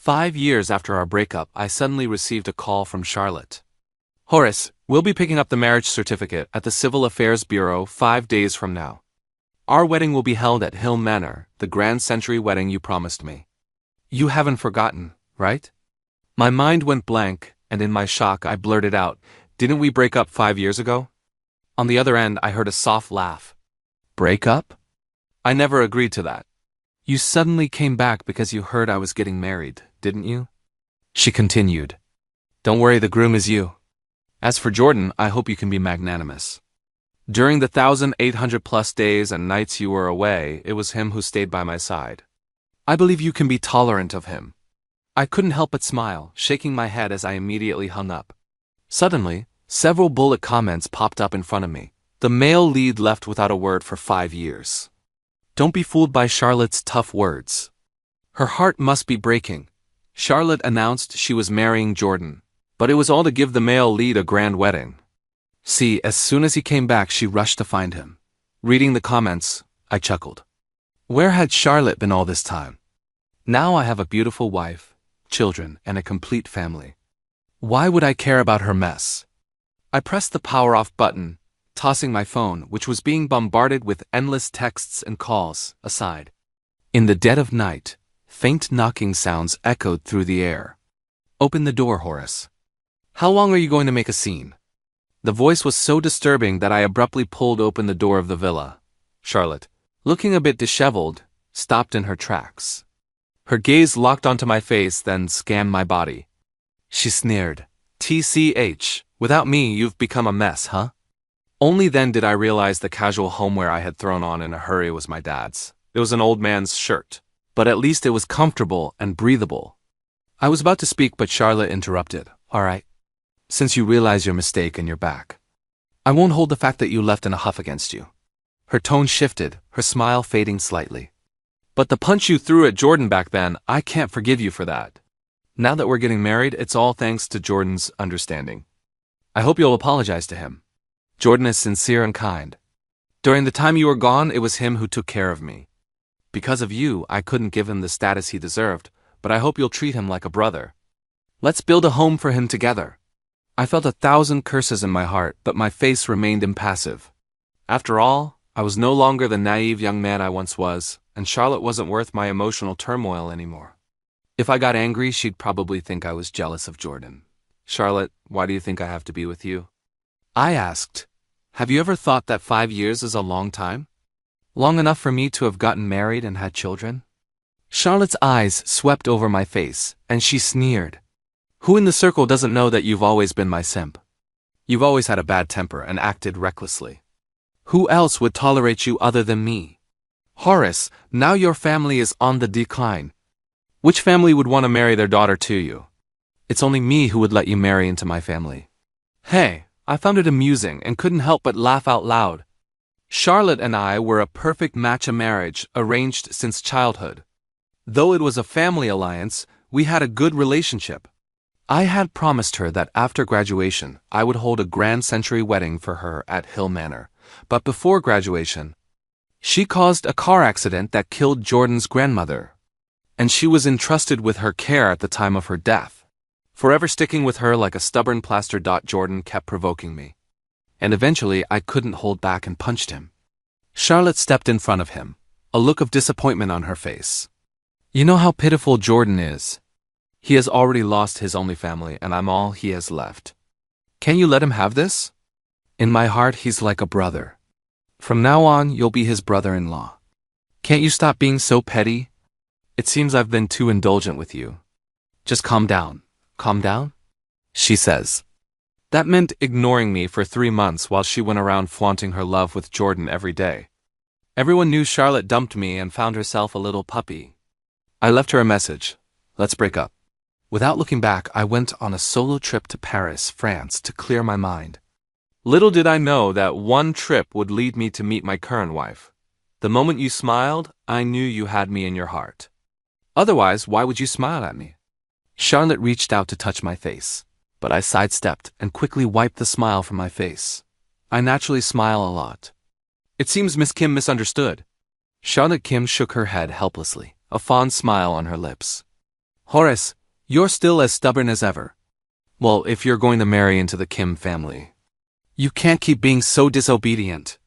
5 years after our breakup, I suddenly received a call from Charlotte. Horace, we'll be picking up the marriage certificate at the Civil Affairs Bureau 5 days from now. Our wedding will be held at Hill Manor, the grand century wedding you promised me. You haven't forgotten, right? My mind went blank, and in my shock I blurted out, "Didn't we break up 5 years ago?" On the other end, I heard a soft laugh. Break up? I never agreed to that. You suddenly came back because you heard I was getting married, didn't you? She continued. Don't worry, the groom is you. As for Jordan, I hope you can be magnanimous. During the 1,800+ days and nights you were away, it was him who stayed by my side. I believe you can be tolerant of him. I couldn't help but smile, shaking my head as I immediately hung up. Suddenly, several bullet comments popped up in front of me. The male lead left without a word for 5 years. Don't be fooled by Charlotte's tough words. Her heart must be breaking. Charlotte announced she was marrying Jordan, but it was all to give the male lead a grand wedding. See, as soon as he came back, she rushed to find him. Reading the comments, I chuckled. Where had Charlotte been all this time? Now I have a beautiful wife, children, and a complete family. Why would I care about her mess? I pressed the power off button, tossing my phone, which was being bombarded with endless texts and calls, aside. In the dead of night, faint knocking sounds echoed through the air. Open the door, Horace. How long are you going to make a scene? The voice was so disturbing that I abruptly pulled open the door of the villa. Charlotte, looking a bit disheveled, stopped in her tracks. Her gaze locked onto my face, then scanned my body. She sneered. TCH, without me, you've become a mess, huh? Only then did I realize the casual homeware I had thrown on in a hurry was my dad's. It was an old man's shirt, but at least it was comfortable and breathable. I was about to speak, but Charlotte interrupted. All right. Since you realize your mistake and you're back, I won't hold the fact that you left in a huff against you. Her tone shifted, her smile fading slightly. But the punch you threw at Jordan back then, I can't forgive you for that. Now that we're getting married, it's all thanks to Jordan's understanding. I hope you'll apologize to him. Jordan is sincere and kind. During the time you were gone, it was him who took care of me. Because of you, I couldn't give him the status he deserved, but I hope you'll treat him like a brother. Let's build a home for him together. I felt 1,000 curses in my heart, but my face remained impassive. After all, I was no longer the naive young man I once was, and Charlotte wasn't worth my emotional turmoil anymore. If I got angry, she'd probably think I was jealous of Jordan. Charlotte, why do you think I have to be with you? I asked. Have you ever thought that 5 years is a long time? Long enough for me to have gotten married and had children? Charlotte's eyes swept over my face, and she sneered. Who in the circle doesn't know that you've always been my simp? You've always had a bad temper and acted recklessly. Who else would tolerate you other than me? Horace, now your family is on the decline. Which family would want to marry their daughter to you? It's only me who would let you marry into my family. Hey, I found it amusing and couldn't help but laugh out loud. Charlotte and I were a perfect match, a marriage arranged since childhood. Though it was a family alliance, we had a good relationship. I had promised her that after graduation, I would hold a grand century wedding for her at Hill Manor. But before graduation, she caused a car accident that killed Jordan's grandmother, and she was entrusted with her care at the time of her death. Forever sticking with her like a stubborn plaster. Jordan kept provoking me, and eventually I couldn't hold back and punched him. Charlotte stepped in front of him, a look of disappointment on her face. You know how pitiful Jordan is. He has already lost his only family, and I'm all he has left. Can't you let him have this? In my heart, he's like a brother. From now on, you'll be his brother-in-law. Can't you stop being so petty? It seems I've been too indulgent with you. Just calm down. Calm down? She says. That meant ignoring me for 3 months while she went around flaunting her love with Jordan every day. Everyone knew Charlotte dumped me and found herself a little puppy. I left her a message. Let's break up. Without looking back, I went on a solo trip to Paris, France, to clear my mind. Little did I know that one trip would lead me to meet my current wife. The moment you smiled, I knew you had me in your heart. Otherwise, why would you smile at me? Charlotte reached out to touch my face, but I sidestepped and quickly wiped the smile from my face. I naturally smile a lot. It seems Miss Kim misunderstood. Charlotte Kim shook her head helplessly, a fond smile on her lips. Horace, you're still as stubborn as ever. Well, if you're going to marry into the Kim family, you can't keep being so disobedient.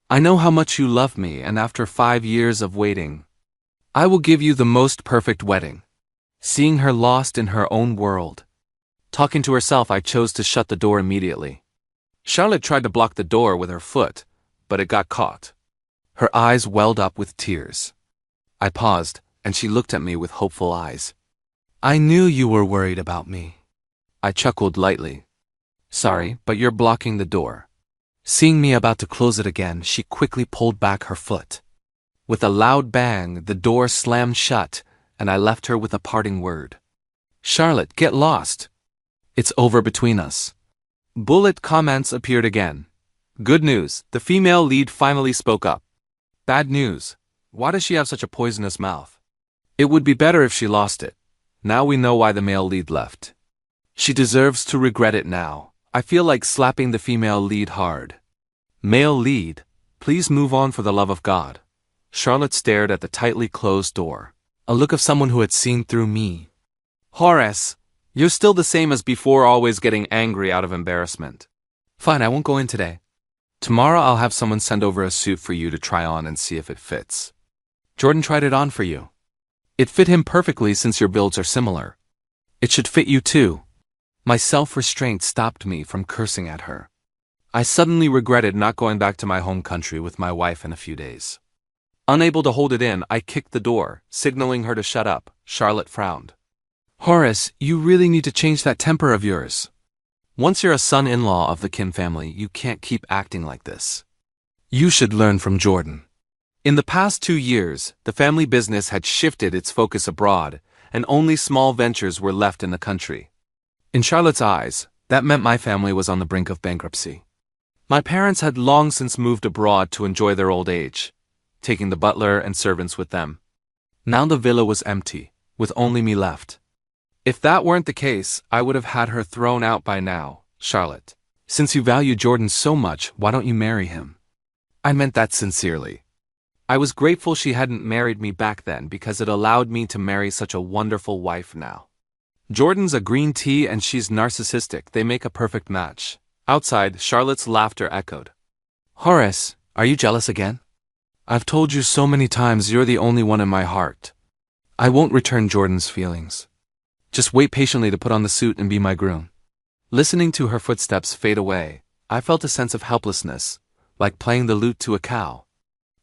I know how much you love me, and after 5 years of waiting, I will give you the most perfect wedding. Seeing her lost in her own world, talking to herself, I chose to shut the door immediately. Charlotte tried to block the door with her foot, but it got caught. Her eyes welled up with tears. I paused, and she looked at me with hopeful eyes. I knew you were worried about me. I chuckled lightly. Sorry, but you're blocking the door. Seeing me about to close it again, she quickly pulled back her foot. With a loud bang, the door slammed shut, and I left her with a parting word. Charlotte, get lost. It's over between us. Bullet comments appeared again. Good news, the female lead finally spoke up. Bad news, why does she have such a poisonous mouth? It would be better if she lost it. Now we know why the male lead left. She deserves to regret it now. I feel like slapping the female lead hard. Male lead, please move on for the love of God. Charlotte stared at the tightly closed door, a look of someone who had seen through me. Horace, you're still the same as before, always getting angry out of embarrassment. Fine, I won't go in today. Tomorrow I'll have someone send over a suit for you to try on and see if it fits. Jordan tried it on for you. It fit him perfectly since your builds are similar. It should fit you too. My self-restraint stopped me from cursing at her. I suddenly regretted not going back to my home country with my wife in a few days. Unable to hold it in, I kicked the door, signaling her to shut up. Charlotte frowned. Horace, you really need to change that temper of yours. Once you're a son-in-law of the Kim family, you can't keep acting like this. You should learn from Jordan. In the past 2 years, the family business had shifted its focus abroad, and only small ventures were left in the country. In Charlotte's eyes, that meant my family was on the brink of bankruptcy. My parents had long since moved abroad to enjoy their old age, taking the butler and servants with them. Now the villa was empty, with only me left. If that weren't the case, I would have had her thrown out by now. Charlotte, since you value Jordan so much, why don't you marry him? I meant that sincerely. I was grateful she hadn't married me back then because it allowed me to marry such a wonderful wife now. Jordan's a green tea and she's narcissistic. They make a perfect match. Outside, Charlotte's laughter echoed. Horace, are you jealous again? I've told you so many times you're the only one in my heart. I won't return Jordan's feelings. Just wait patiently to put on the suit and be my groom. Listening to her footsteps fade away, I felt a sense of helplessness, like playing the lute to a cow.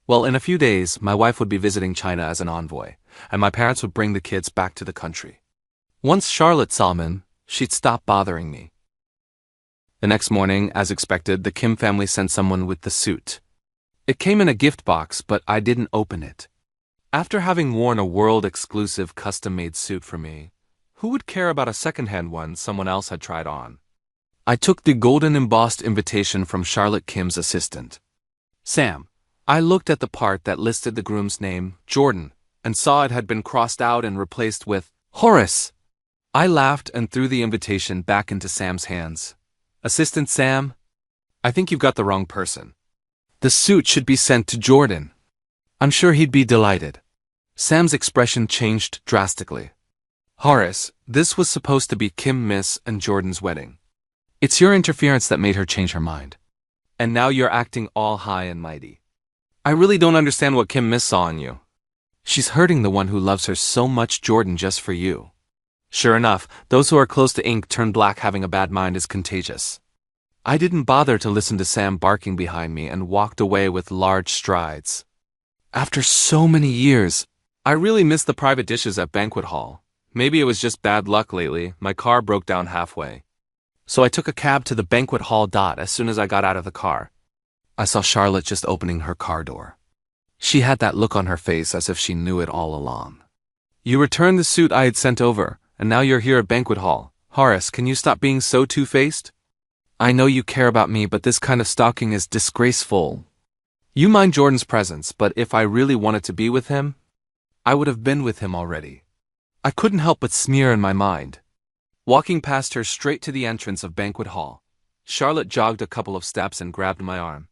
Well, in a few days, my wife would be visiting China as an envoy, and my parents would bring the kids back to the country. Once Charlotte saw him, she'd stop bothering me. The next morning, as expected, the Kim family sent someone with the suit. It came in a gift box, but I didn't open it. After having worn a world-exclusive custom-made suit for me, who would care about a second-hand one someone else had tried on? I took the golden embossed invitation from Charlotte Kim's assistant, Sam. I looked at the part that listed the groom's name, Jordan, and saw it had been crossed out and replaced with Horace. I laughed and threw the invitation back into Sam's hands. Assistant Sam, I think you've got the wrong person. The suit should be sent to Jordan. I'm sure he'd be delighted. Sam's expression changed drastically. Horace, this was supposed to be Kim Miss and Jordan's wedding. It's your interference that made her change her mind. And now you're acting all high and mighty. I really don't understand what Kim Miss saw in you. She's hurting the one who loves her so much, Jordan, just for you. Sure enough, those who are close to ink turn black. Having a bad mind is contagious. I didn't bother to listen to Sam barking behind me and walked away with large strides. After so many years, I really missed the private dishes at banquet hall. Maybe it was just bad luck lately. My car broke down halfway. So I took a cab to the banquet hall. As soon as I got out of the car, I saw Charlotte just opening her car door. She had that look on her face as if she knew it all along. You returned the suit I had sent over, and now you're here at banquet hall. Horace, can you stop being so two-faced? I know you care about me, but this kind of stalking is disgraceful. You mind Jordan's presence, but if I really wanted to be with him, I would have been with him already. I couldn't help but sneer in my mind. Walking past her straight to the entrance of banquet hall, Charlotte jogged a couple of steps and grabbed my arm.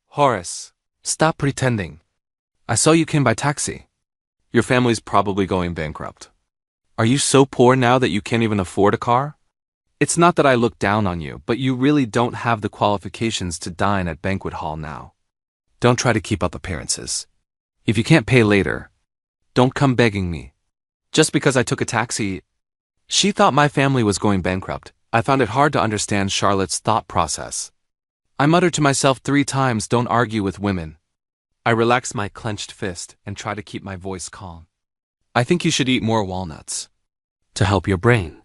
Horace, stop pretending. I saw you came by taxi. Your family's probably going bankrupt. Are you so poor now that you can't even afford a car? It's not that I look down on you, but you really don't have the qualifications to dine at banquet hall now. Don't try to keep up appearances. If you can't pay later, don't come begging me. Just because I took a taxi. She thought my family was going bankrupt. I found it hard to understand Charlotte's thought process. I muttered to myself 3 times, don't argue with women. I relaxed my clenched fist and tried to keep my voice calm. I think you should eat more walnuts. To help your brain.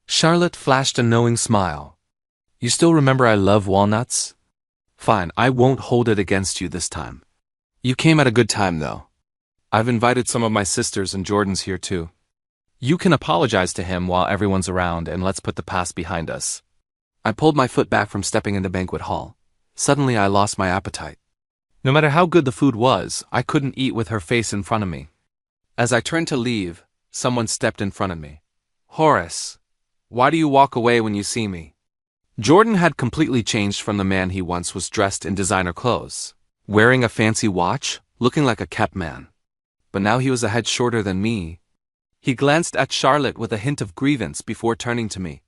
Charlotte flashed a knowing smile. You still remember I love walnuts? Fine, I won't hold it against you this time. You came at a good time though. I've invited some of my sisters and Jordan's here too. You can apologize to him while everyone's around and let's put the past behind us. I pulled my foot back from stepping into banquet hall. Suddenly I lost my appetite. No matter how good the food was, I couldn't eat with her face in front of me. As I turned to leave, someone stepped in front of me. Horace, why do you walk away when you see me? Jordan had completely changed from the man he once was, dressed in designer clothes, wearing a fancy watch, looking like a kept man. But now he was a head shorter than me. He glanced at Charlotte with a hint of grievance before turning to me.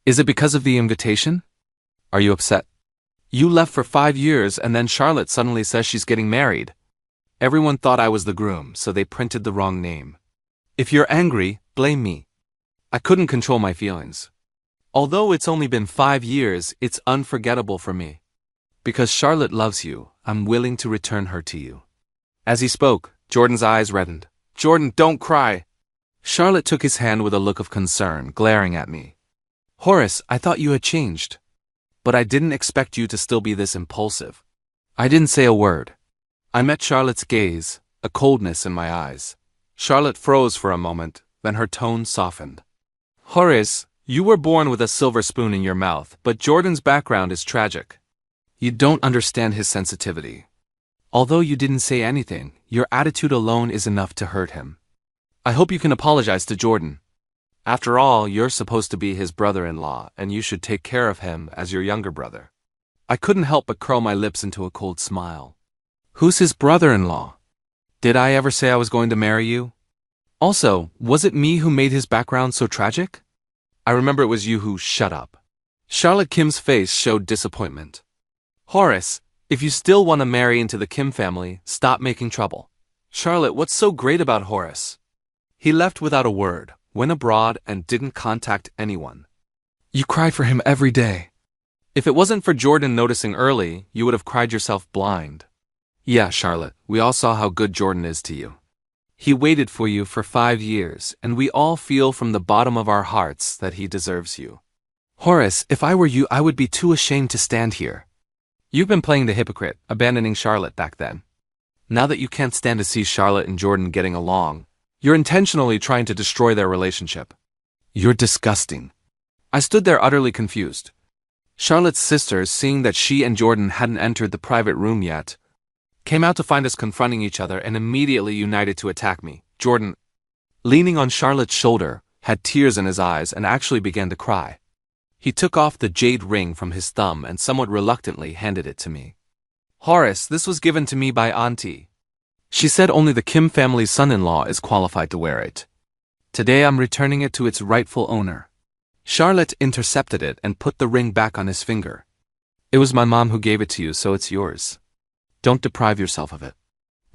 Is it because of the invitation? Are you upset? You left for 5 years and then Charlotte suddenly says she's getting married. Everyone thought I was the groom, so they printed the wrong name. If you're angry, blame me. I couldn't control my feelings. Although it's only been 5 years, it's unforgettable for me. Because Charlotte loves you, I'm willing to return her to you. As he spoke, Jordan's eyes reddened. Jordan, don't cry. Charlotte took his hand with a look of concern, glaring at me. Horace, I thought you had changed. But I didn't expect you to still be this impulsive. I didn't say a word. I met Charlotte's gaze, a coldness in my eyes. Charlotte froze for a moment, then her tone softened. Horace, you were born with a silver spoon in your mouth, but Jordan's background is tragic. You don't understand his sensitivity. Although you didn't say anything, your attitude alone is enough to hurt him. I hope you can apologize to Jordan. After all, you're supposed to be his brother-in-law, and you should take care of him as your younger brother. I couldn't help but curl my lips into a cold smile. Who's his brother-in-law? Did I ever say I was going to marry you? Also, was it me who made his background so tragic? I remember it was you who shut up. Charlotte Kim's face showed disappointment. Horace, if you still want to marry into the Kim family, stop making trouble. Charlotte, what's so great about Horace? He left without a word, went abroad, and didn't contact anyone. You cried for him every day. If it wasn't for Jordan noticing early, you would have cried yourself blind. Yeah, Charlotte, we all saw how good Jordan is to you. He waited for you for 5 years, and we all feel from the bottom of our hearts that he deserves you. Horace, if I were you, I would be too ashamed to stand here. You've been playing the hypocrite, abandoning Charlotte back then. Now that you can't stand to see Charlotte and Jordan getting along, you're intentionally trying to destroy their relationship. You're disgusting. I stood there utterly confused. Charlotte's sisters, seeing that she and Jordan hadn't entered the private room yet, came out to find us confronting each other and immediately united to attack me. Jordan, leaning on Charlotte's shoulder, had tears in his eyes and actually began to cry. He took off the jade ring from his thumb and somewhat reluctantly handed it to me. Horace, this was given to me by Auntie. She said only the Kim family's son-in-law is qualified to wear it. Today I'm returning it to its rightful owner. Charlotte intercepted it and put the ring back on his finger. It was my mom who gave it to you, so it's yours. Don't deprive yourself of it.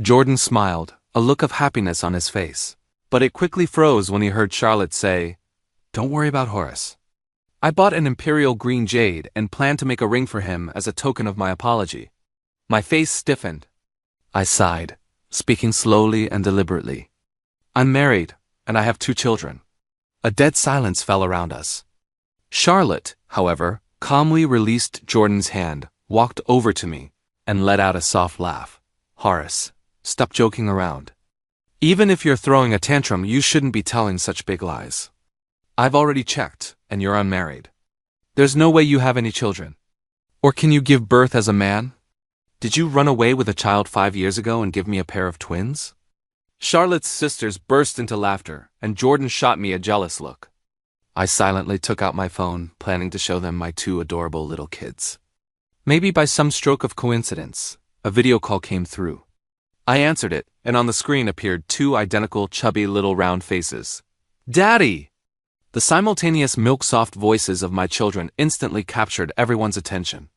Jordan smiled, a look of happiness on his face. But it quickly froze when he heard Charlotte say, Don't worry about Horace. I bought an imperial green jade and planned to make a ring for him as a token of my apology. My face stiffened. I sighed, speaking slowly and deliberately. I'm married, and I have 2 children. A dead silence fell around us. Charlotte, however, calmly released Jordan's hand, walked over to me, and let out a soft laugh. Horace, stop joking around. Even if you're throwing a tantrum, you shouldn't be telling such big lies. I've already checked, and you're unmarried. There's no way you have any children. Or can you give birth as a man? Did you run away with a child 5 years ago and give me a pair of twins? Charlotte's sisters burst into laughter, and Jordan shot me a jealous look. I silently took out my phone, planning to show them my 2 adorable little kids. Maybe by some stroke of coincidence, a video call came through. I answered it, and on the screen appeared 2 identical chubby little round faces. Daddy! The simultaneous milk-soft voices of my children instantly captured everyone's attention.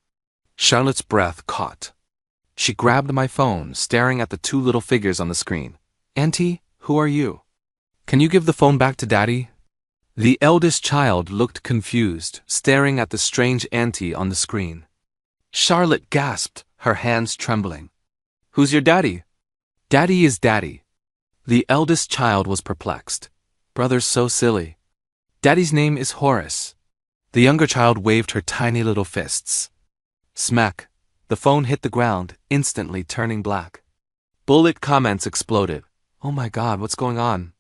Charlotte's breath caught. She grabbed my phone, staring at the two little figures on the screen. Auntie, who are you? Can you give the phone back to Daddy? The eldest child looked confused, staring at the strange auntie on the screen. Charlotte gasped, her hands trembling. Who's your daddy? Daddy is Daddy. The eldest child was perplexed. Brother's so silly. Daddy's name is Horace. The younger child waved her tiny little fists. Smack. The phone hit the ground, instantly turning black. Bullet comments exploded. Oh my God, what's going on?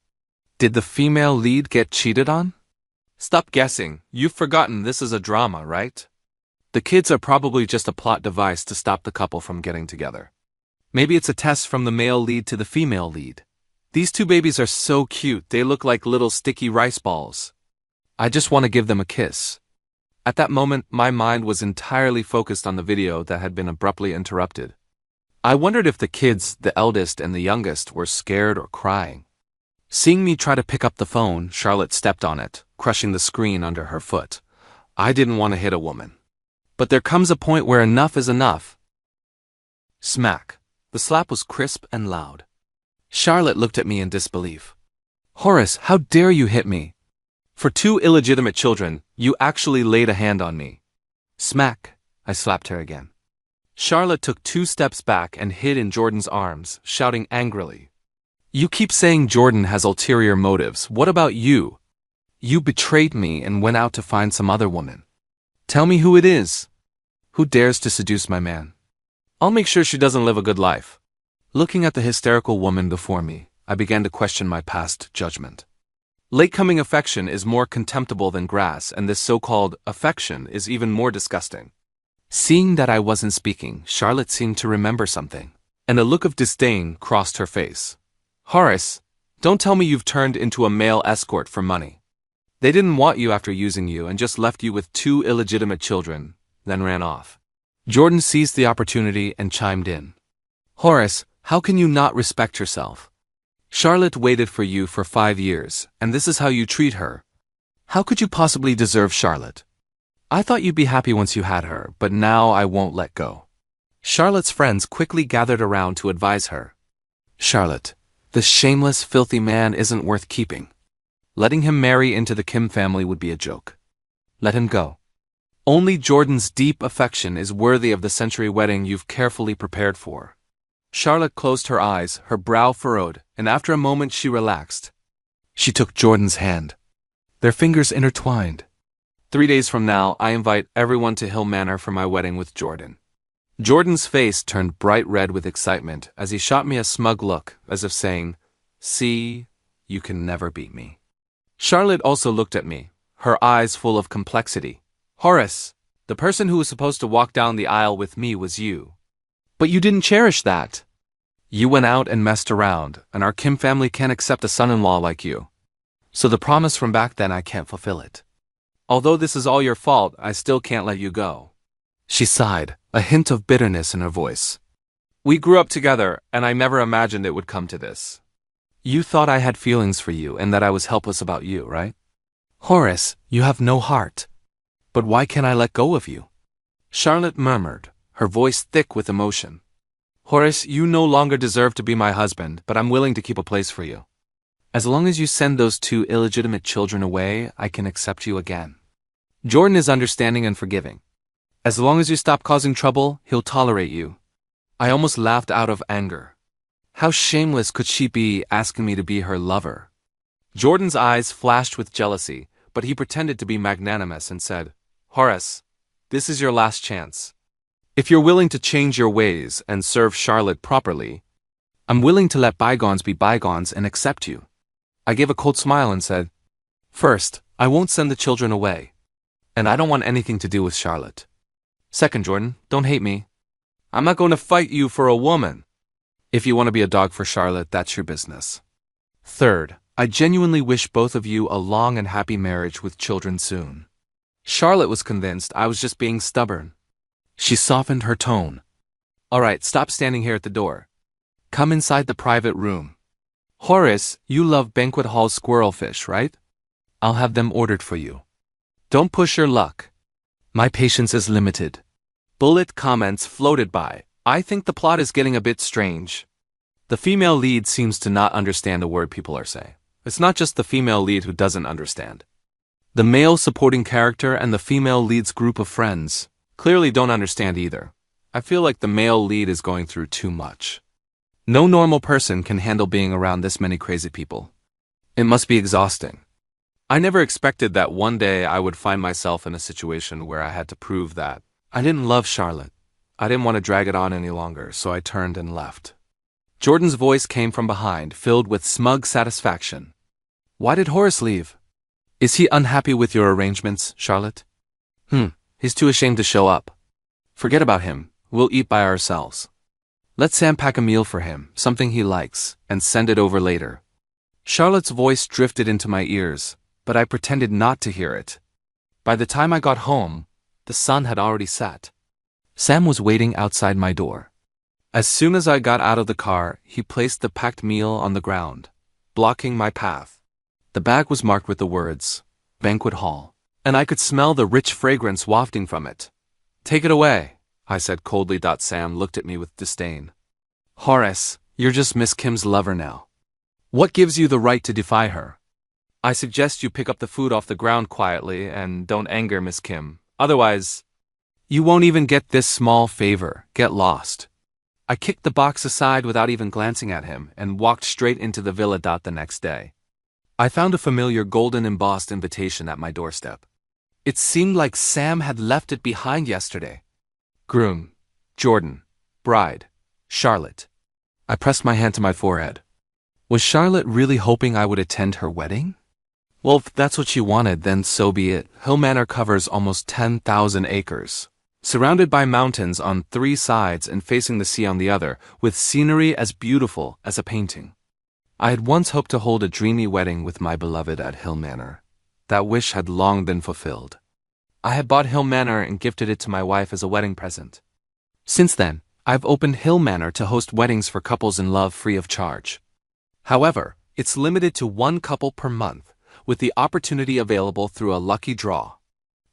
Did the female lead get cheated on? Stop guessing. You've forgotten this is a drama, right? The kids are probably just a plot device to stop the couple from getting together. Maybe it's a test from the male lead to the female lead. These two babies are so cute, they look like little sticky rice balls. I just want to give them a kiss. At that moment, my mind was entirely focused on the video that had been abruptly interrupted. I wondered if the kids, the eldest and the youngest, were scared or crying. Seeing me try to pick up the phone, Charlotte stepped on it, crushing the screen under her foot. I didn't want to hit a woman. But there comes a point where enough is enough. Smack. The slap was crisp and loud. Charlotte looked at me in disbelief. Horace, how dare you hit me? For two illegitimate children, you actually laid a hand on me. Smack. I slapped her again. Charlotte took 2 steps back and hid in Jordan's arms, shouting angrily. You keep saying Jordan has ulterior motives. What about you? You betrayed me and went out to find some other woman. Tell me who it is. Who dares to seduce my man? I'll make sure she doesn't live a good life. Looking at the hysterical woman before me, I began to question my past judgment. Late-coming affection is more contemptible than grass, and this so-called affection is even more disgusting. Seeing that I wasn't speaking, Charlotte seemed to remember something, and a look of disdain crossed her face. Horace, don't tell me you've turned into a male escort for money. They didn't want you after using you and just left you with 2 illegitimate children, then ran off. Jordan seized the opportunity and chimed in. Horace, how can you not respect yourself? Charlotte waited for you for 5 years, and this is how you treat her. How could you possibly deserve Charlotte? I thought you'd be happy once you had her, but now I won't let go. Charlotte's friends quickly gathered around to advise her. Charlotte, this shameless, filthy man isn't worth keeping. Letting him marry into the Kim family would be a joke. Let him go. Only Jordan's deep affection is worthy of the century wedding you've carefully prepared for. Charlotte closed her eyes, her brow furrowed, and after a moment she relaxed. She took Jordan's hand. Their fingers intertwined. 3 days from now, I invite everyone to Hill Manor for my wedding with Jordan. Jordan's face turned bright red with excitement as he shot me a smug look, as if saying, See, you can never beat me. Charlotte also looked at me, her eyes full of complexity. Horace, the person who was supposed to walk down the aisle with me was you. But you didn't cherish that. You went out and messed around, and our Kim family can't accept a son-in-law like you. So the promise from back then, I can't fulfill it. Although this is all your fault, I still can't let you go. She sighed, a hint of bitterness in her voice. We grew up together, and I never imagined it would come to this. You thought I had feelings for you and that I was helpless about you, right? Horace, you have no heart. But why can't I let go of you? Charlotte murmured, her voice thick with emotion. Horace, you no longer deserve to be my husband, but I'm willing to keep a place for you. As long as you send those 2 illegitimate children away, I can accept you again. Jordan is understanding and forgiving. As long as you stop causing trouble, he'll tolerate you. I almost laughed out of anger. How shameless could she be asking me to be her lover? Jordan's eyes flashed with jealousy, but he pretended to be magnanimous and said, Horace, this is your last chance. If you're willing to change your ways and serve Charlotte properly, I'm willing to let bygones be bygones and accept you. I gave a cold smile and said, First, I won't send the children away. And I don't want anything to do with Charlotte. Second, Jordan, don't hate me. I'm not going to fight you for a woman. If you want to be a dog for Charlotte, that's your business. Third, I genuinely wish both of you a long and happy marriage with children soon. Charlotte was convinced I was just being stubborn. She softened her tone. All right, stop standing here at the door. Come inside the private room. Horace, you love banquet hall squirrelfish, right? I'll have them ordered for you. Don't push your luck. My patience is limited. Bullet comments floated by. I think the plot is getting a bit strange. The female lead seems to not understand a word people are saying. It's not just the female lead who doesn't understand. The male supporting character and the female lead's group of friends clearly don't understand either. I feel like the male lead is going through too much. No normal person can handle being around this many crazy people. It must be exhausting. I never expected that one day I would find myself in a situation where I had to prove that I didn't love Charlotte. I didn't want to drag it on any longer, so I turned and left. Jordan's voice came from behind, filled with smug satisfaction. Why did Horace leave? Is he unhappy with your arrangements, Charlotte? He's too ashamed to show up. Forget about him. We'll eat by ourselves. Let Sam pack a meal for him, something he likes, and send it over later. Charlotte's voice drifted into my ears, but I pretended not to hear it. By the time I got home, the sun had already set. Sam was waiting outside my door. As soon as I got out of the car, he placed the packed meal on the ground, blocking my path. The bag was marked with the words, Banquet Hall, and I could smell the rich fragrance wafting from it. Take it away, I said coldly. Sam looked at me with disdain. Horace, you're just Miss Kim's lover now. What gives you the right to defy her? I suggest you pick up the food off the ground quietly and don't anger Miss Kim. Otherwise, you won't even get this small favor. Get lost. I kicked the box aside without even glancing at him and walked straight into the villa. The next day, I found a familiar golden embossed invitation at my doorstep. It seemed like Sam had left it behind yesterday. Groom, Jordan, bride, Charlotte. I pressed my hand to my forehead. Was Charlotte really hoping I would attend her wedding? Well, if that's what she wanted, then so be it. Hill Manor covers almost 10,000 acres. Surrounded by mountains on 3 sides and facing the sea on the other, with scenery as beautiful as a painting. I had once hoped to hold a dreamy wedding with my beloved at Hill Manor. That wish had long been fulfilled. I had bought Hill Manor and gifted it to my wife as a wedding present. Since then, I've opened Hill Manor to host weddings for couples in love free of charge. However, it's limited to 1 couple per month, with the opportunity available through a lucky draw.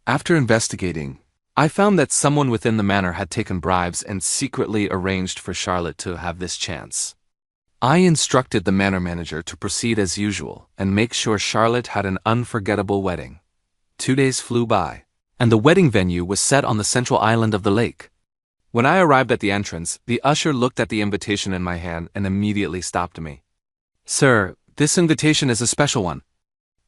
After investigating, I found that someone within the manor had taken bribes and secretly arranged for Charlotte to have this chance. I instructed the manor manager to proceed as usual and make sure Charlotte had an unforgettable wedding. 2 days flew by, and the wedding venue was set on the central island of the lake. When I arrived at the entrance, the usher looked at the invitation in my hand and immediately stopped me. Sir, this invitation is a special one.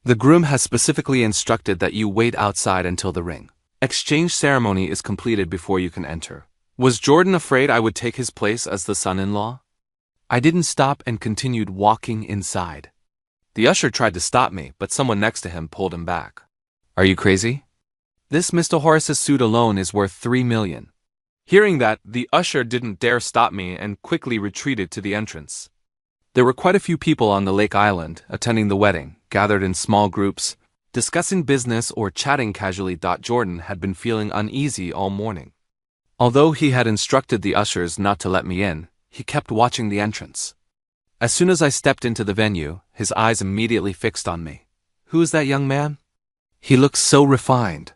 The groom has specifically instructed that you wait outside until the ring exchange ceremony is completed before you can enter. Was Jordan afraid I would take his place as the son-in-law? I didn't stop and continued walking inside. The usher tried to stop me, but someone next to him pulled him back. Are you crazy? This Mr. Horace's suit alone is worth $3 million. Hearing that, the usher didn't dare stop me and quickly retreated to the entrance. There were quite a few people on the lake island attending the wedding, gathered in small groups, discussing business or chatting casually. Jordan had been feeling uneasy all morning. Although he had instructed the ushers not to let me in, he kept watching the entrance. As soon as I stepped into the venue, his eyes immediately fixed on me. Who is that young man? He looks so refined.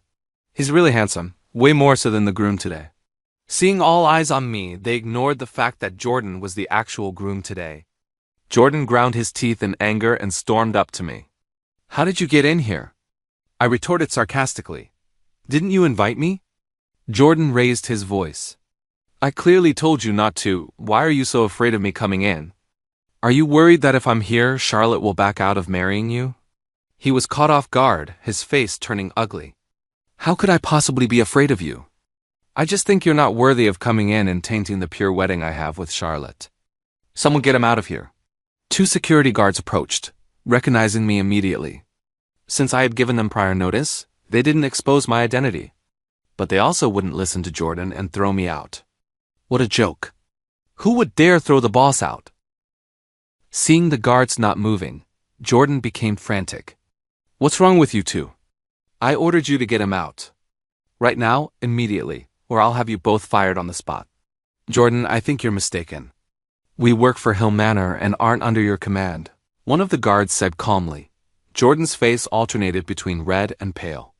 He's really handsome, way more so than the groom today. Seeing all eyes on me, they ignored the fact that Jordan was the actual groom today. Jordan ground his teeth in anger and stormed up to me. How did you get in here? I retorted sarcastically. Didn't you invite me? Jordan raised his voice. I clearly told you not to. Why are you so afraid of me coming in? Are you worried that if I'm here, Charlotte will back out of marrying you? He was caught off guard, his face turning ugly. How could I possibly be afraid of you? I just think you're not worthy of coming in and tainting the pure wedding I have with Charlotte. Someone get him out of here. 2 security guards approached, recognizing me immediately. Since I had given them prior notice, they didn't expose my identity. But they also wouldn't listen to Jordan and throw me out. What a joke. Who would dare throw the boss out? Seeing the guards not moving, Jordan became frantic. What's wrong with you two? I ordered you to get him out. Right now, immediately, or I'll have you both fired on the spot. Jordan, I think you're mistaken. We work for Hill Manor and aren't under your command, one of the guards said calmly. Jordan's face alternated between red and pale.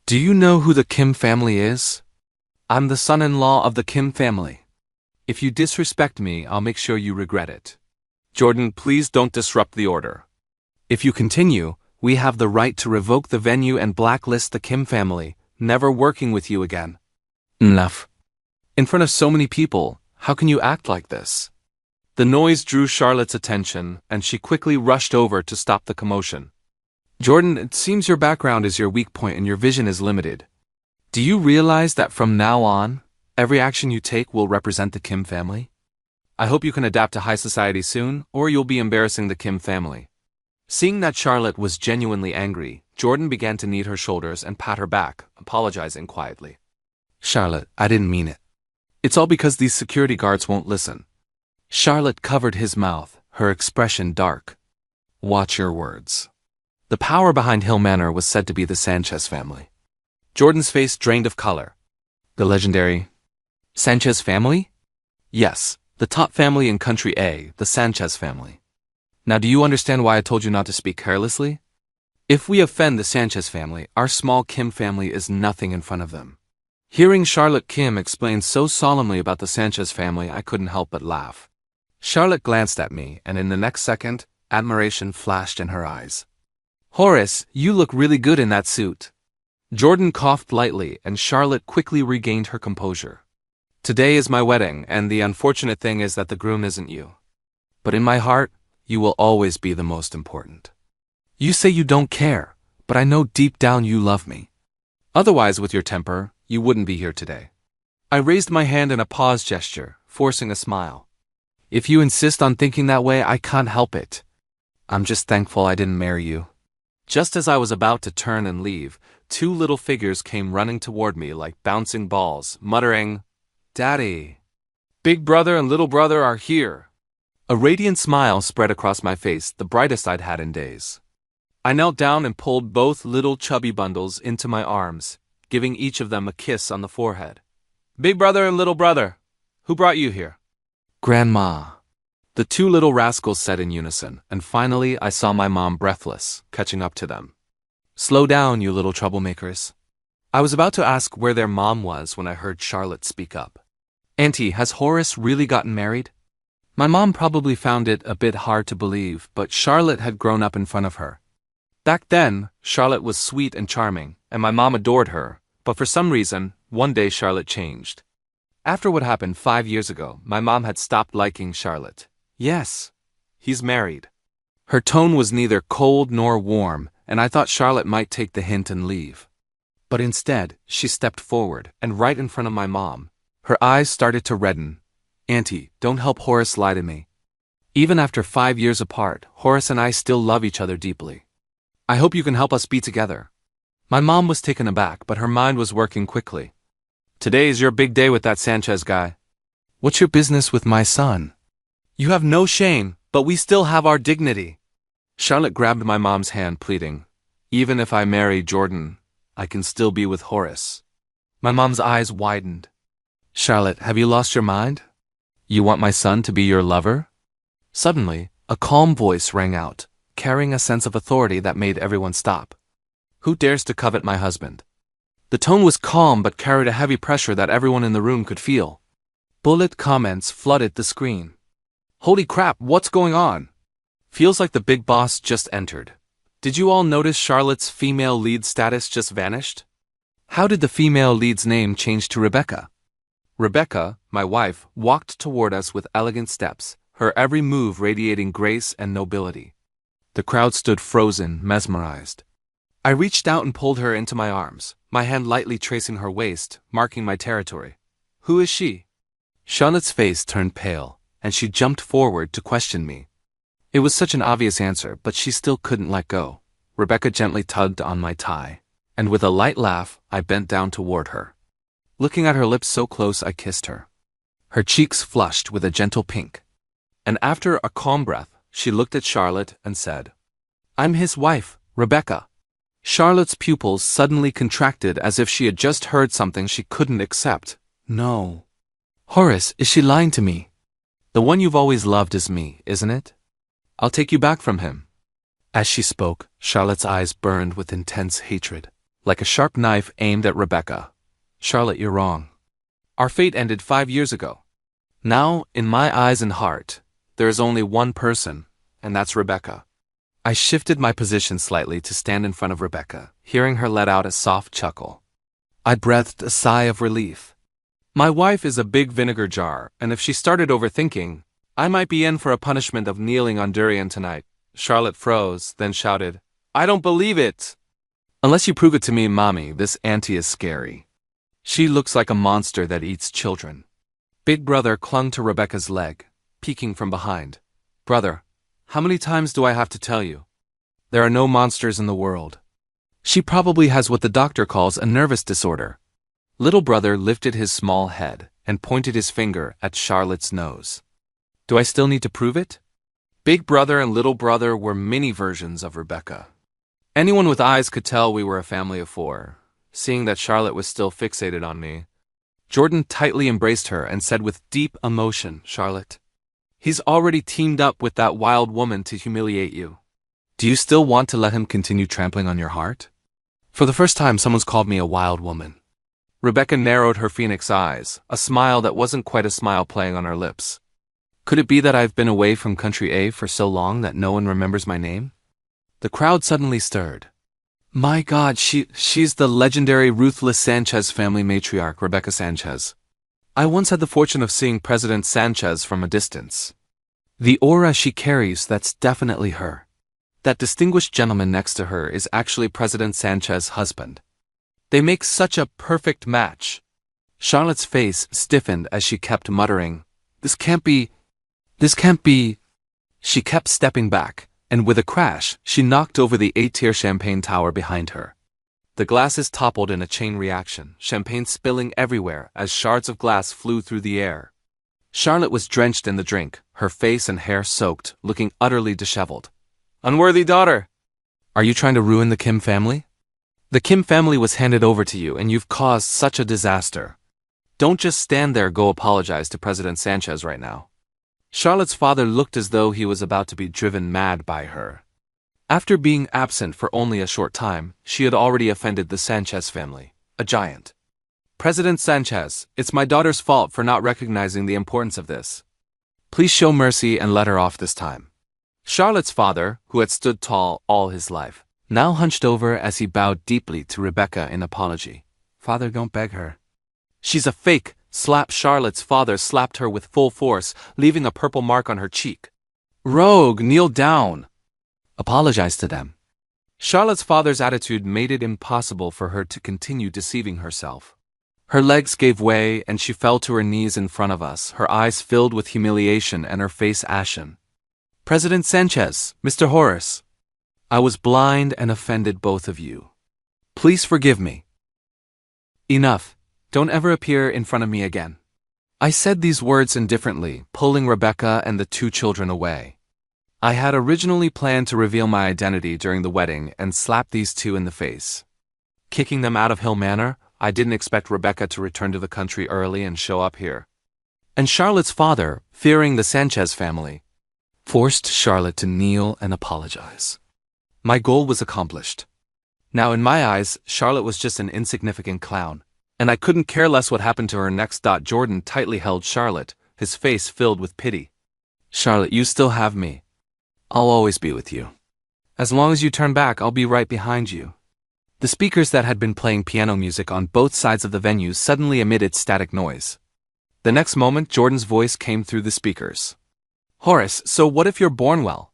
Do you know who the Kim family is? I'm the son-in-law of the Kim family. If you disrespect me, I'll make sure you regret it. Jordan, please don't disrupt the order. If you continue, we have the right to revoke the venue and blacklist the Kim family, never working with you again. Enough. In front of so many people, how can you act like this? The noise drew Charlotte's attention, and she quickly rushed over to stop the commotion. Jordan, it seems your background is your weak point and your vision is limited. Do you realize that from now on, every action you take will represent the Kim family? I hope you can adapt to high society soon, or you'll be embarrassing the Kim family. Seeing that Charlotte was genuinely angry, Jordan began to knead her shoulders and pat her back, apologizing quietly. Charlotte, I didn't mean it. It's all because these security guards won't listen. Charlotte covered his mouth, her expression dark. Watch your words. The power behind Hill Manor was said to be the Sanchez family. Jordan's face drained of color. The legendary Sanchez family? Yes, the top family in Country A, the Sanchez family. Now do you understand why I told you not to speak carelessly? If we offend the Sanchez family, our small Kim family is nothing in front of them. Hearing Charlotte Kim explain so solemnly about the Sanchez family, I couldn't help but laugh. Charlotte glanced at me, and in the next second, admiration flashed in her eyes. Horace, you look really good in that suit. Jordan coughed lightly, and Charlotte quickly regained her composure. Today is my wedding, and the unfortunate thing is that the groom isn't you. But in my heart, you will always be the most important. You say you don't care, but I know deep down you love me. Otherwise, with your temper, you wouldn't be here today. I raised my hand in a pause gesture, forcing a smile. If you insist on thinking that way, I can't help it. I'm just thankful I didn't marry you. Just as I was about to turn and leave, two little figures came running toward me like bouncing balls, muttering, Daddy! Big brother and little brother are here. A radiant smile spread across my face, the brightest I'd had in days. I knelt down and pulled both little chubby bundles into my arms, giving each of them a kiss on the forehead. Big brother and little brother, who brought you here? Grandma. The two little rascals said in unison, and finally I saw my mom breathless, catching up to them. Slow down, you little troublemakers. I was about to ask where their mom was when I heard Charlotte speak up. Auntie, has Horace really gotten married? My mom probably found it a bit hard to believe, but Charlotte had grown up in front of her. Back then, Charlotte was sweet and charming, and my mom adored her, but for some reason, one day Charlotte changed. After what happened 5 years ago, my mom had stopped liking Charlotte. Yes, he's married. Her tone was neither cold nor warm, and I thought Charlotte might take the hint and leave. But instead, she stepped forward, and right in front of my mom, her eyes started to redden. Auntie, don't help Horace lie to me. Even after 5 years apart, Horace and I still love each other deeply. I hope you can help us be together. My mom was taken aback, but her mind was working quickly. Today is your big day with that Sanchez guy. What's your business with my son? You have no shame, but we still have our dignity. Charlotte grabbed my mom's hand, pleading, Even if I marry Jordan, I can still be with Horace. My mom's eyes widened. Charlotte, have you lost your mind? You want my son to be your lover? Suddenly, a calm voice rang out, carrying a sense of authority that made everyone stop. Who dares to covet my husband? The tone was calm but carried a heavy pressure that everyone in the room could feel. Bullet comments flooded the screen. Holy crap, what's going on? Feels like the big boss just entered. Did you all notice Charlotte's female lead status just vanished? How did the female lead's name change to Rebecca? Rebecca, my wife, walked toward us with elegant steps, her every move radiating grace and nobility. The crowd stood frozen, mesmerized. I reached out and pulled her into my arms, my hand lightly tracing her waist, marking my territory. Who is she? Charlotte's face turned pale, and she jumped forward to question me. It was such an obvious answer, but she still couldn't let go. Rebecca gently tugged on my tie, and with a light laugh, I bent down toward her. Looking at her lips so close, I kissed her. Her cheeks flushed with a gentle pink. And after a calm breath, she looked at Charlotte and said, I'm his wife, Rebecca. Charlotte's pupils suddenly contracted as if she had just heard something she couldn't accept. No. Horace, is she lying to me? The one you've always loved is me, isn't it? I'll take you back from him. As she spoke, Charlotte's eyes burned with intense hatred, like a sharp knife aimed at Rebecca. Charlotte, you're wrong. Our fate ended 5 years ago. Now, in my eyes and heart, there is only one person, and that's Rebecca. I shifted my position slightly to stand in front of Rebecca, hearing her let out a soft chuckle. I breathed a sigh of relief. My wife is a big vinegar jar, and if she started overthinking, I might be in for a punishment of kneeling on durian tonight. Charlotte froze, then shouted, I don't believe it! Unless you prove it to me, Mommy, this auntie is scary. She looks like a monster that eats children. Big Brother clung to Rebecca's leg, peeking from behind. Brother, how many times do I have to tell you? There are no monsters in the world. She probably has what the doctor calls a nervous disorder. Little Brother lifted his small head and pointed his finger at Charlotte's nose. Do I still need to prove it? Big Brother and Little Brother were mini versions of Rebecca. Anyone with eyes could tell we were a family of 4, seeing that Charlotte was still fixated on me. Jordan tightly embraced her and said with deep emotion, Charlotte, he's already teamed up with that wild woman to humiliate you. Do you still want to let him continue trampling on your heart? For the first time, someone's called me a wild woman. Rebecca narrowed her phoenix eyes, a smile that wasn't quite a smile playing on her lips. Could it be that I've been away from Country A for so long that no one remembers my name? The crowd suddenly stirred. My God, she's the legendary ruthless Sanchez family matriarch, Rebecca Sanchez. I once had the fortune of seeing President Sanchez from a distance. The aura she carries, that's definitely her. That distinguished gentleman next to her is actually President Sanchez's husband. They make such a perfect match. Charlotte's face stiffened as she kept muttering, This can't be. She kept stepping back, and with a crash, she knocked over the 8-tier champagne tower behind her. The glasses toppled in a chain reaction, champagne spilling everywhere as shards of glass flew through the air. Charlotte was drenched in the drink, her face and hair soaked, looking utterly disheveled. Unworthy daughter! Are you trying to ruin the Kim family? The Kim family was handed over to you, and you've caused such a disaster. Don't just stand there, go apologize to President Sanchez right now. Charlotte's father looked as though he was about to be driven mad by her. After being absent for only a short time, she had already offended the Sanchez family, a giant. President Sanchez, it's my daughter's fault for not recognizing the importance of this. Please show mercy and let her off this time. Charlotte's father, who had stood tall all his life, now hunched over as he bowed deeply to Rebecca in apology. Father, don't beg her. She's a fake. Charlotte's father slapped her with full force, leaving a purple mark on her cheek. Rogue, kneel down. Apologize to them. Charlotte's father's attitude made it impossible for her to continue deceiving herself. Her legs gave way and she fell to her knees in front of us, her eyes filled with humiliation and her face ashen. President Sanchez, Mr. Horace, I was blind and offended both of you. Please forgive me. Enough. Don't ever appear in front of me again. I said these words indifferently, pulling Rebecca and the 2 children away. I had originally planned to reveal my identity during the wedding and slap these 2 in the face. Kicking them out of Hill Manor, I didn't expect Rebecca to return to the country early and show up here. And Charlotte's father, fearing the Sanchez family, forced Charlotte to kneel and apologize. My goal was accomplished. Now in my eyes, Charlotte was just an insignificant clown. And I couldn't care less what happened to her next. Jordan tightly held Charlotte, his face filled with pity. Charlotte, you still have me. I'll always be with you. As long as you turn back, I'll be right behind you. The speakers that had been playing piano music on both sides of the venue suddenly emitted static noise. The next moment, Jordan's voice came through the speakers. Horace, so what if you're born well?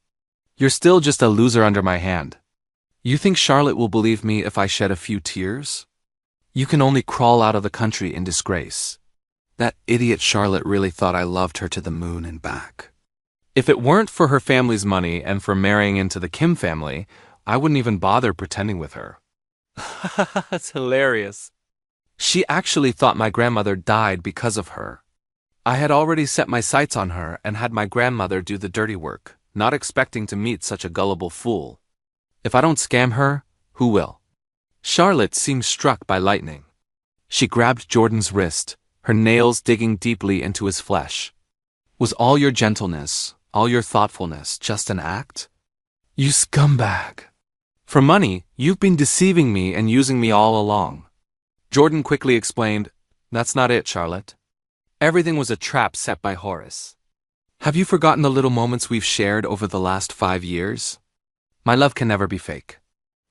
You're still just a loser under my hand. You think Charlotte will believe me if I shed a few tears? You can only crawl out of the country in disgrace. That idiot Charlotte really thought I loved her to the moon and back. If it weren't for her family's money and for marrying into the Kim family, I wouldn't even bother pretending with her. That's hilarious. She actually thought my grandmother died because of her. I had already set my sights on her and had my grandmother do the dirty work, not expecting to meet such a gullible fool. If I don't scam her, who will? Charlotte seemed struck by lightning. She grabbed Jordan's wrist, her nails digging deeply into his flesh. Was all your gentleness, all your thoughtfulness just an act? You scumbag. For money, you've been deceiving me and using me all along. Jordan quickly explained, That's not it, Charlotte. Everything was a trap set by Horace. Have you forgotten the little moments we've shared over the last 5 years? My love can never be fake.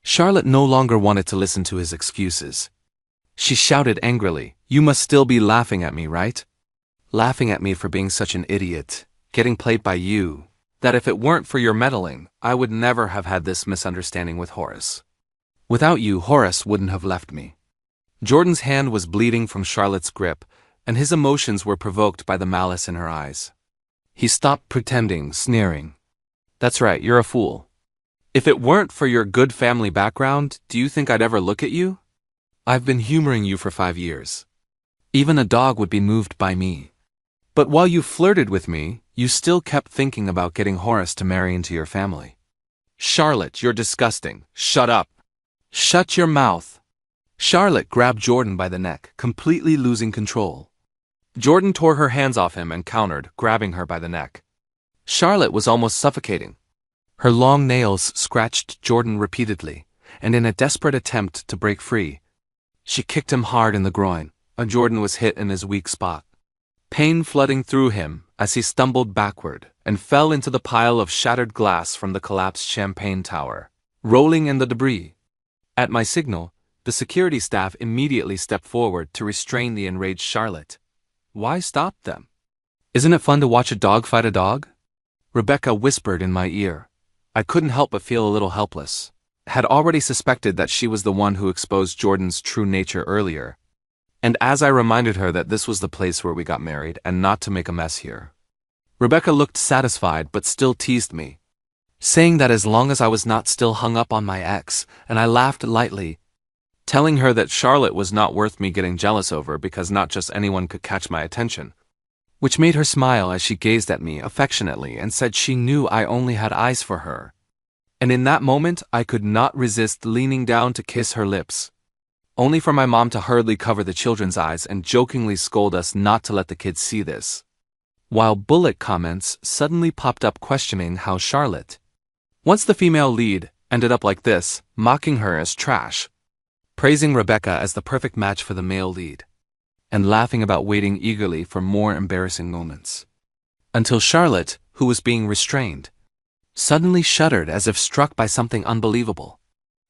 Charlotte no longer wanted to listen to his excuses. She shouted angrily, You must still be laughing at me, right? Laughing at me for being such an idiot, getting played by you, that if it weren't for your meddling, I would never have had this misunderstanding with Horace. Without you, Horace wouldn't have left me. Jordan's hand was bleeding from Charlotte's grip, and his emotions were provoked by the malice in her eyes. He stopped pretending, sneering. That's right, you're a fool. If it weren't for your good family background, do you think I'd ever look at you? I've been humoring you for 5 years. Even a dog would be moved by me. But while you flirted with me, you still kept thinking about getting Horace to marry into your family. Charlotte, you're disgusting. Shut up. Shut your mouth. Charlotte grabbed Jordan by the neck, completely losing control. Jordan tore her hands off him and countered, grabbing her by the neck. Charlotte was almost suffocating. Her long nails scratched Jordan repeatedly, and in a desperate attempt to break free, she kicked him hard in the groin, and Jordan was hit in his weak spot. Pain flooding through him as he stumbled backward and fell into the pile of shattered glass from the collapsed champagne tower, rolling in the debris. At my signal, the security staff immediately stepped forward to restrain the enraged Charlotte. Why stop them? Isn't it fun to watch a dog fight a dog? Rebecca whispered in my ear. I couldn't help but feel a little helpless. Had already suspected that she was the one who exposed Jordan's true nature earlier. And as I reminded her that this was the place where we got married and not to make a mess here, Rebecca looked satisfied but still teased me, saying that as long as I was not still hung up on my ex, and I laughed lightly, telling her that Charlotte was not worth me getting jealous over because not just anyone could catch my attention, which made her smile as she gazed at me affectionately and said she knew I only had eyes for her. And in that moment, I could not resist leaning down to kiss her lips, only for my mom to hurriedly cover the children's eyes and jokingly scold us not to let the kids see this. While bullet comments suddenly popped up questioning how Charlotte, once the female lead, ended up like this, mocking her as trash, praising Rebecca as the perfect match for the male lead, and laughing about waiting eagerly for more embarrassing moments. Until Charlotte, who was being restrained, suddenly shuddered as if struck by something unbelievable,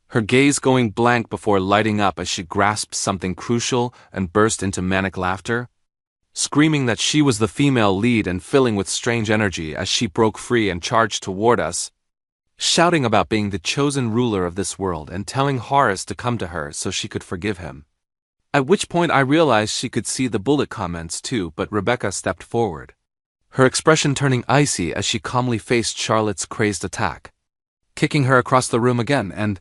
her gaze going blank before lighting up as she grasped something crucial and burst into manic laughter, screaming that she was the female lead and filling with strange energy as she broke free and charged toward us, shouting about being the chosen ruler of this world and telling Horace to come to her so she could forgive him. At which point I realized she could see the bullet comments too, but Rebecca stepped forward, her expression turning icy as she calmly faced Charlotte's crazed attack, kicking her across the room again and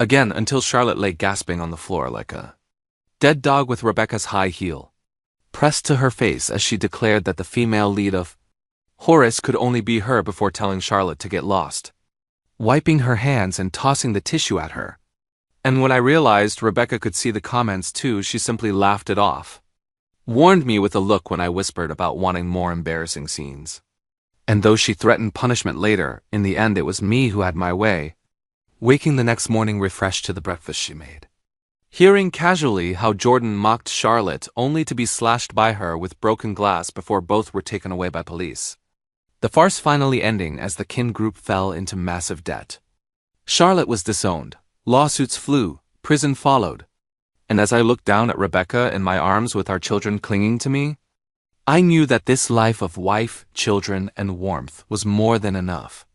again until Charlotte lay gasping on the floor like a dead dog with Rebecca's high heel pressed to her face as she declared that the female lead of Horace could only be her before telling Charlotte to get lost, wiping her hands and tossing the tissue at her. And when I realized Rebecca could see the comments too, she simply laughed it off, warned me with a look when I whispered about wanting more embarrassing scenes. And though she threatened punishment later, in the end it was me who had my way, waking the next morning refreshed to the breakfast she made. Hearing casually how Jordan mocked Charlotte only to be slashed by her with broken glass before both were taken away by police. The farce finally ending as the kin group fell into massive debt. Charlotte was disowned, lawsuits flew, prison followed, and as I looked down at Rebecca in my arms with our children clinging to me, I knew that this life of wife, children, and warmth was more than enough.